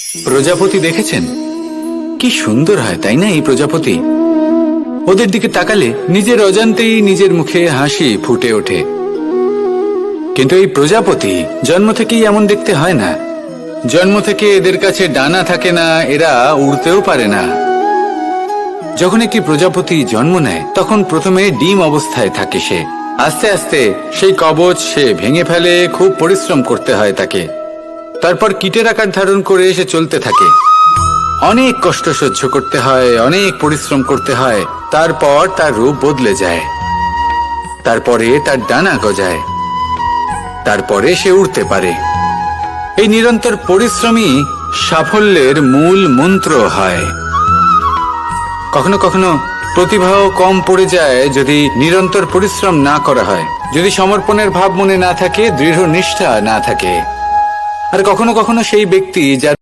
প্রজাপতি দেখেছেন কি সুন্দর হয়, তাই না? এই প্রজাপতি ওদের দিকে তাকালে নিজের অজান্তেই নিজের মুখে হাসি ফুটে ওঠে। কিন্তু এই প্রজাপতি জন্ম থেকেই এমন দেখতে হয় না। জন্ম থেকে এদের কাছে ডানা থাকে না, এরা উড়তেও পারে না। যখন একটি প্রজাপতি জন্ম নেয় তখন প্রথমে ডিম অবস্থায় থাকে সে। আস্তে আস্তে সেই কবচ সে ভেঙে ফেলে, খুব পরিশ্রম করতে হয় তাকে। তারপর কীটের আকার ধারণ করে সে চলতে থাকে। অনেক কষ্ট সহ্য করতে হয়, অনেক পরিশ্রম করতে হয়। তারপর তার রূপ বদলে যায়, তারপরে তার ডানা গজায়, তারপরে সে উড়তে পারে। এই নিরন্তর পরিশ্রমই সাফল্যের মূল মন্ত্র হয়। কখনো কখনো প্রতিভাও কম পড়ে যায় যদি নিরন্তর পরিশ্রম না করা হয়, যদি সমর্পণের ভাব মনে না থাকে, দৃঢ় নিষ্ঠা না থাকে। আর কখনো কখনো সেই ব্যক্তি যার